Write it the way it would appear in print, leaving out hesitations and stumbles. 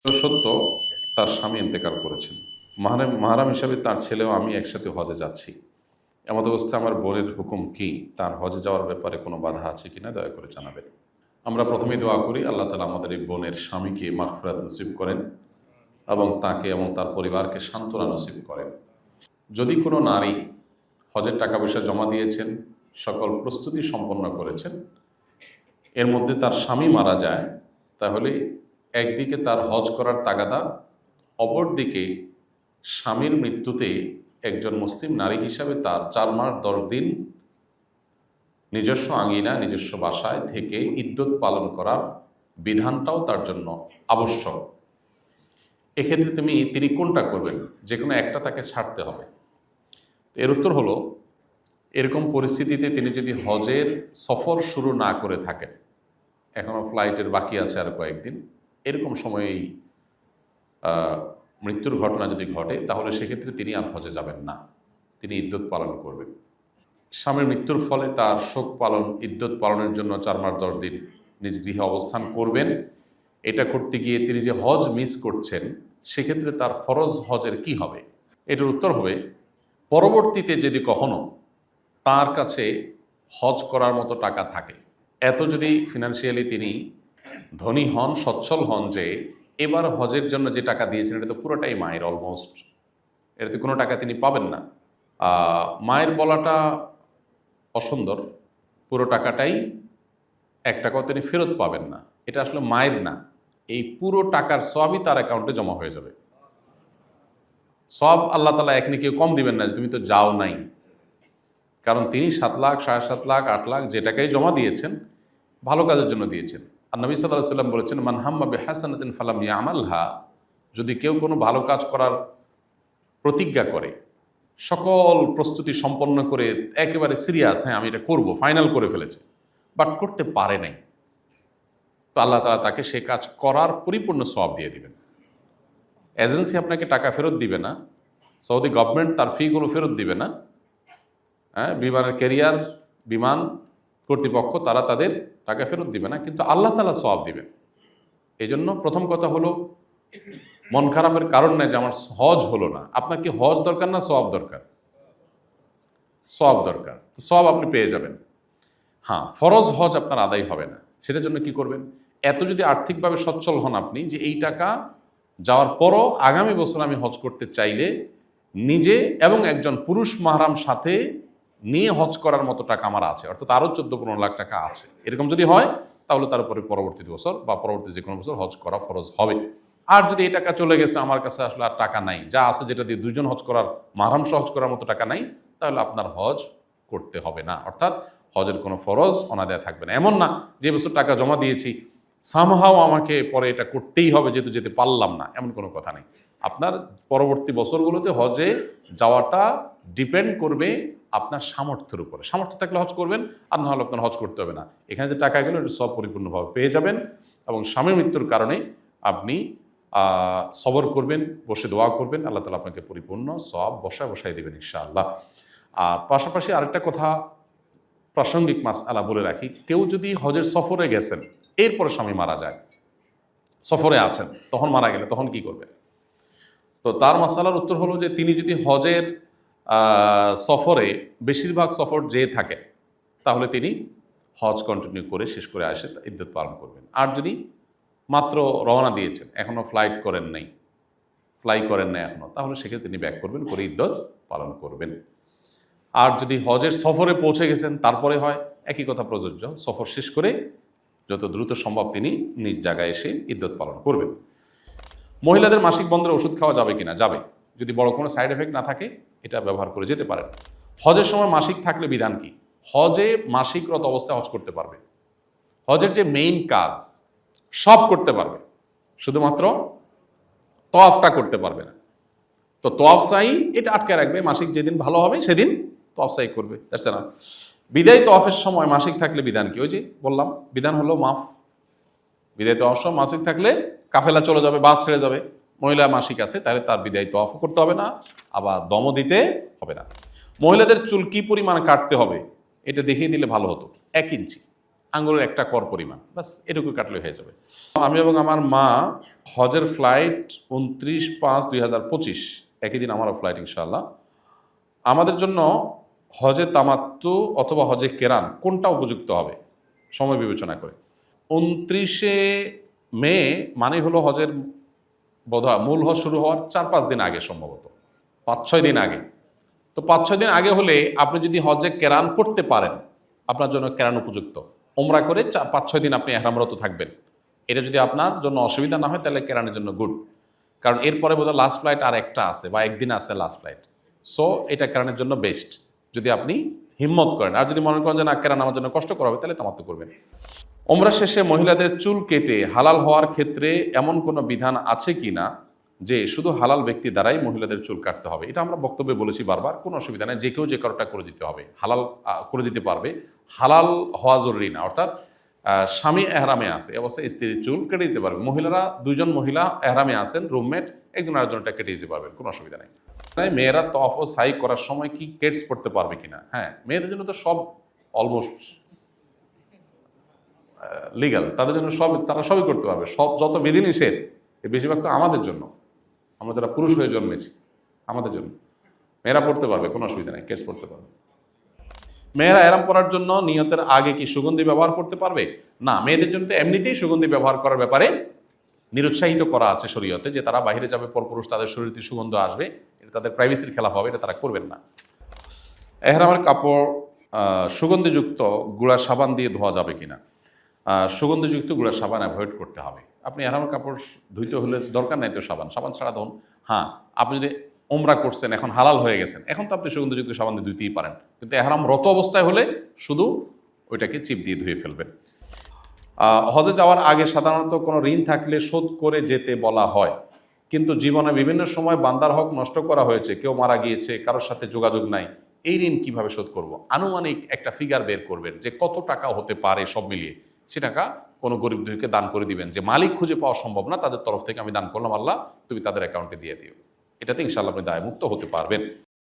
সত্য তার স্বামী ইন্তেকাল করেছেন। মাহরাম হিসাবে তার ছেলেও আমি একসাথে হজে যাচ্ছি। এমত অবস্থায় আমার বোনের হুকুম কি? তার হজে যাওয়ার ব্যাপারে কোনো বাধা আছে কিনা দয়া করে জানাবেন। আমরা প্রথমেই দোয়া করি আল্লাহ তাআলা আমাদের এই বোনের স্বামীকে মাগফিরাত নসিব করেন এবং তাকে এবং তার পরিবারকে সান্ত্বনা নসিব করেন। যদি কোনো নারী হজের টাকা পয়সা জমা দিয়েছেন, সকল প্রস্তুতি সম্পন্ন করেছেন, এর মধ্যে তার স্বামী মারা যায়, তাহলে একদিকে তার হজ করার তাগাদা, অপরদিকে স্বামীর মৃত্যুতে একজন মুসলিম নারী হিসাবে তার 4 মাস 10 দিন নিজস্ব আঙিনা নিজস্ব বাসায় থেকে ইদ্যত পালন করার বিধানটাও তার জন্য আবশ্যক। এক্ষেত্রে তিনি কোনটা করবেন? যে কোনো একটা তাকে ছাড়তে হবে। এর উত্তর হলো, এরকম পরিস্থিতিতে তিনি যদি হজের সফর শুরু না করে থাকেন, এখনও ফ্লাইটের বাকি আছে আর কয়েকদিন, এরকম সময়েই মৃত্যুর ঘটনা যদি ঘটে, তাহলে সেক্ষেত্রে তিনি আর হজে যাবেন না, তিনি ইদ্যত পালন করবেন। স্বামীর মৃত্যুর ফলে তার শোক পালন, ইদ্যত পালনের জন্য 4 মাস 10 দিন নিজ গৃহে অবস্থান করবেন। এটা করতে গিয়ে তিনি যে হজ মিস করছেন, সেক্ষেত্রে তার ফরজ হজের কি হবে? এটার উত্তর হবে, পরবর্তীতে যদি কখনো তার কাছে হজ করার মতো টাকা থাকে, এত যদি ফিনান্সিয়ালি তিনি ধনী হন, সচ্ছল হন, যে এবার হজের জন্য যে টাকা দিয়েছেন এটা তো পুরোটাই মায়ের, অলমোস্ট এটাতে কোনো টাকা তিনি পাবেন না। মায়ের বলাটা অসুন্দর, পুরো টাকাটাই, 1 টাকাও তিনি ফেরত পাবেন না। এটা আসলে মায়ের না, এই পুরো টাকার সবই তার অ্যাকাউন্টে জমা হয়ে যাবে। সব আল্লাহ তাআলা এক কেউ কম দিবেন না, তুমি তো যাও নাই। কারণ তিনি 7 লাখ, 7.5 লাখ, 8 লাখ যে টাকাই জমা দিয়েছেন, ভালো কাজের জন্য দিয়েছেন। আর নবী সাল্লাল্লাহু আলাইহি ওয়াসাল্লাম বলেছেন, মান হাম্মা বিহাসানাতিন ফালাম ইয়ামালহা, যদি কেউ কোনো ভালো কাজ করার প্রতিজ্ঞা করে, সকল প্রস্তুতি সম্পন্ন করে একেবারে সিরিয়াস, হ্যাঁ আমি এটা করব, ফাইনাল করে ফেলেছে, বাট করতে পারে নাই, তো আল্লাহ তাআলা তাকে সে কাজ করার পরিপূর্ণ সওয়াব দিয়ে দিবেন। এজেন্সি আপনাকে টাকা ফেরত দিবে না, সৌদি গভর্নমেন্ট তার ফিগুলো ফেরত দিবে না, হ্যাঁ, বিমানের ক্যারিয়ার, বিমান কর্তৃপক্ষ তারা তাদের টাকা ফেরত দিবে না, কিন্তু আল্লাহ তাআলা সওয়াব দিবেন। এই জন্য প্রথম কথা হলো, মন খারাপের কারণ নেই যে আমার হজ হলো না। আপনার কি হজ দরকার না সওয়াব দরকার? সওয়াব দরকার, তো সওয়াব আপনি পেয়ে যাবেন। হ্যাঁ, ফরজ হজ আপনার আদায় হবে না। সেটার জন্য কি করবেন? এত যদি আর্থিকভাবে সচ্ছল হন আপনি, যে এই টাকা যাওয়ার পরও আগামী বছর আমি হজ করতে চাইলে নিজে এবং একজন পুরুষ মাহরাম সাথে নিয়ে হজ করার মতো টাকা আমার আছে, অর্থাৎ আরও 14-15 লাখ টাকা আছে, এরকম যদি হয়, তাহলে তার উপরে পরবর্তী বছর বা পরবর্তী যে কোনো বছর হজ করা ফরজ হবে। আর যদি এই টাকা চলে গেছে, আমার কাছে আসলে আর টাকা নাই, যা আছে যেটা দিয়ে 2 জন হজ করার, মাহরাম সহ হজ করার মতো টাকা নাই, তাহলে আপনার হজ করতে হবে না, অর্থাৎ হজের কোনো ফরজ অনাদায় থাকবে না। এমন না যে বছর টাকা জমা দিয়েছি সামহাও আমাকে পরে এটা করতেই হবে যেহেতু যেতে পারলাম না, এমন কোনো কথা নেই। আপনার পরবর্তী বছরগুলোতে হজে যাওয়াটা ডিপেন্ড করবে আপনার সামর্থ্যের উপরে। সামর্থ্য থাকলে হজ করবেন, আর না হলে আপনার হজ করতে হবে না। এখানে যে টাকা গেলো এটা সব পরিপূর্ণভাবে পেয়ে যাবেন, এবং স্বামী মৃত্যুর কারণে আপনি সবর করবেন, বসে দোয়া করবেন, আল্লাহ তাআলা আপনাকে পরিপূর্ণ সওয়াব বসায় দেবেন ইনশাআল্লাহ। আর পাশাপাশি আরেকটা কথা, প্রাসঙ্গিক মাসআলা বলে রাখি, কেউ যদি হজের সফরে গেছেন, এরপরে স্বামী মারা যায়, সফরে আছেন, তখন মারা গেলে তখন কি করবেন? তো তার মাসআলার উত্তর হলো যে তিনি যদি হজের সফরে বেশিরভাগ সফর যেয়ে থাকেন, তাহলে তিনি হজ কন্টিনিউ করে শেষ করে আসে ইদ্যত পালন করবেন। আর যদি মাত্র রওনা দিয়েছেন, এখনও ফ্লাই করেন নাই এখনও, তাহলে সেক্ষেত্রে তিনি ব্যাক করবেন, করে ইদ্যত পালন করবেন। আর যদি হজের সফরে পৌঁছে গেছেন তারপরে হয়, একই কথা প্রযোজ্য, সফর শেষ করে যত দ্রুত সম্ভব তিনি নিজ জায়গায় এসে ইদ্যত পালন করবেন। মহিলাদের মাসিক বন্ধের ওষুধ খাওয়া যাবে কিনা? যাবে, যদি বড় কোনো সাইড এফেক্ট না থাকে এটা ব্যবহার করে যেতে পারেন। হজের সময় মাসিক থাকলে বিধান কি? হজে মাসিকরত অবস্থায় হজ করতে পারবে, হজের যে মেইন কাজ সব করতে পারবে, শুধুমাত্র তওয়াফটা করতে পারবে না। তো তওয়াফ সাই এটা আটকে রাখবে, মাসিক যেদিন ভালো হবে সেদিন তওয়াফ সাই করবে, দেখছে না? বিদায় তওয়াফের সময় মাসিক থাকলে বিধান কি? ওই যে বললাম, বিধান হলো মাফ। বিদায় তওয়াফ সময় মাসিক থাকলে কাফেলা চলে যাবে, বাস ছেড়ে যাবে। মহিলা মাসিক আছে, তাহলে তার বিদায় তওয়াফও করতে হবে না, আবার দমও দিতে হবে না। মহিলাদের চুল কি পরিমাণ কাটতে হবে এটা দেখিয়ে দিলে ভালো হতো। 1 ইঞ্চি, আঙুলের একটা কর পরিমাণ, বাস এটুকু কাটলে হয়ে যাবে। আমি এবং আমার মা হজের ফ্লাইট 29/5/2025, একই দিন আমারও ফ্লাইট ইনশাআল্লাহ। আমাদের জন্য হজে তামাত্তু অথবা হজে কেরান কোনটা উপযুক্ত হবে সময় বিবেচনা করে? 29শে মে মানে হলো হজের বোধহয় মূল হজ শুরু হওয়ার 4-5 দিন আগে, সম্ভবত 5-6 দিন আগে। তো 5-6 দিন আগে হলে আপনি যদি হজে কেরান করতে পারেন, আপনার জন্য কেরান উপযুক্ত। ওমরা করে 5-6 দিন আপনি এহরামরত থাকবেন। এটা যদি আপনার জন্য অসুবিধা না হয় তাহলে কেরানের জন্য গুড, কারণ এরপরে বোধহয় লাস্ট ফ্লাইট আর একটা আছে বা একদিন আছে লাস্ট ফ্লাইট। সো এটা কেরানের জন্য বেস্ট যদি আপনি হিম্মত করেন। আর যদি মনে করেন যে না, কেরান আমার জন্য কষ্ট করা হবে, তাহলে তামাত্তু করবেন। ওমরা শেষে মহিলাদের চুল কেটে হালাল হওয়ার ক্ষেত্রে এমন কোনো বিধান আছে কি না যে শুধু হালাল ব্যক্তি দ্বারাই মহিলাদের চুল কাটতে হবে? এটা আমরা বক্তব্যে বলেছি বারবার, কোনো অসুবিধা নেই, যে কেউ যে কারোটা করে দিতে হবে, হালাল করে দিতে পারবে। হালাল হওয়া জরুরি না, অর্থাৎ স্বামী এহরামে আছে এ অবস্থায় স্ত্রীর চুল কেটে দিতে পারবে। মহিলারা, 2জন মহিলা এহরামে আছেন, রুমমেট, একজন আরেকজনটা কেটে দিতে পারবেন, কোনো অসুবিধা নেই। মেয়েরা তওয়াফ ও সাই করার সময় কি কেটস পড়তে পারবে কিনা? হ্যাঁ, মেয়েদের জন্য তো সব অলমোস্ট লিগাল, তাদের জন্য সব, তারা সবই করতে পারবে। সব যত বিধিনিষেধ বেশিরভাগ তো আমাদের জন্য, আমরা যারা পুরুষ হয়ে জন্মেছি আমাদের জন্য। মেয়েরা পড়তে পারবে, কোনো অসুবিধা নেই, কেটস পড়তে পারবে। মেয়েরা এহরাম পরার জন্য নিয়তের আগে কি সুগন্ধি ব্যবহার করতে পারবে? না, মেয়েদের জন্য তো এমনিতেই সুগন্ধি ব্যবহার করার ব্যাপারে নিরুৎসাহিত করা আছে শরীয়তে, যে তারা বাইরে যাবে পরপুরুষ, তাদের শরীরে সুগন্ধ আসবে, এটা তাদের প্রাইভেসির খেলাফ হবে, এটা তারা করবেন না। এহরামের কাপড় সুগন্ধিযুক্ত গুঁড়া সাবান দিয়ে ধোয়া যাবে কিনা? সুগন্ধিযুক্ত গুঁড়া সাবান অ্যাভয়েড করতে হবে। আপনি এহরামের কাপড় ধুইতে হলে দরকার নাই তো সাবান ছাড়া ধোন। হ্যাঁ, আপনি যদি ওমরা করছেন, এখন হালাল হয়ে গেছেন, এখন তো আপনি সুগন্ধিযুক্ত সাবান দিয়ে ধুইতেই পারেন, কিন্তু এহরামরত অবস্থায় হলে শুধু ওইটাকে চিপ দিয়ে ধুয়ে ফেলবেন। হজে যাওয়ার আগে সাধারণত কোনো ঋণ থাকলে শোধ করে যেতে বলা হয়, কিন্তু জীবনে বিভিন্ন সময় বান্দার হক নষ্ট করা হয়েছে, কেউ মারা গিয়েছে, কারোর সাথে যোগাযোগ নাই, এই ঋণ কিভাবে শোধ করব? আনুমানিক একটা ফিগার বের করবেন যে কত টাকা হতে পারে, সব মিলিয়ে সে টাকা কোনো গরিব দুঃখীকে দান করে দিবেন, যে মালিক খুঁজে পাওয়া সম্ভব না, তাদের তরফ থেকে আমি দান করলাম, আল্লাহ তুমি তাদের অ্যাকাউন্টে দিয়ে দিও। এটাতে ইনশাআল্লাহ আপনি দায়মুক্ত হতে পারবেন।